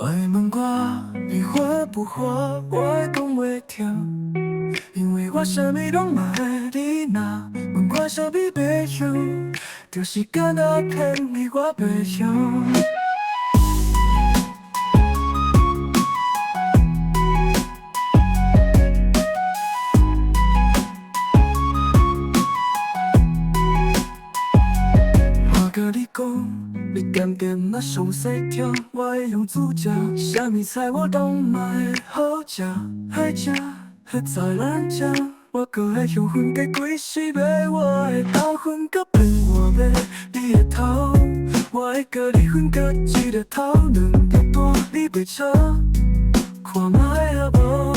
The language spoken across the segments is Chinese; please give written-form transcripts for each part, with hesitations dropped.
我会问我你活不活，我会讲袂听，因为我啥物拢嘛会。你若问我啥物袂晓，就时间啊骗你我袂晓。我甲你讲，你点点啊上细听，我会用主食，啥物菜我拢嘛会好食，海食，迄在咱食。我搁会向分给几时买，我会斗粉甲变换买你的头，我会甲你分割一个头，两个大你袂笑，看嘛会啊无？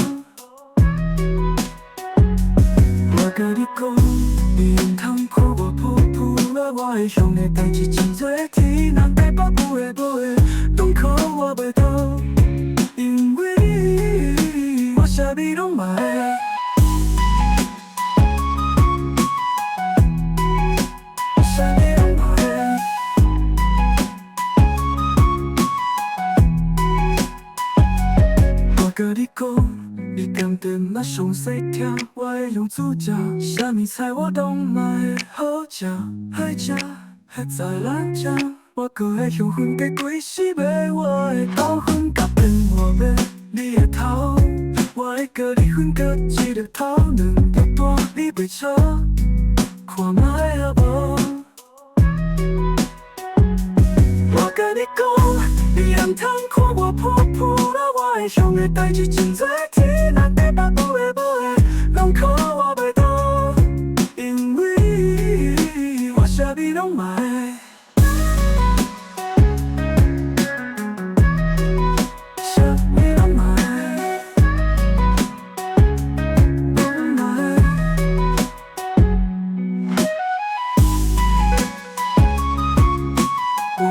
我甲你讲，你用通看我噗噗啊，我会向的代志真多，天南地北有的无的，拢靠我袂到，因为你我啥物拢嘛会。甲你讲，你点点啊上细听，我会用主食，啥物菜我拢嘛会好食，海食，迄在咱食。我搁会向分给几时买，我会斗粉甲变换买你的头，我会甲你分割一个头，两个大你袂笑，看嘛会啊无？我甲你讲，你通看我噗噗啦，我会想的代志真多，天南地北有的无的，拢靠我袂到，因为我啥物拢嘛会。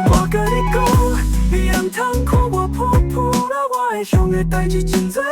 我甲你讲，你通看我噗噗啦，我会想的代志真多。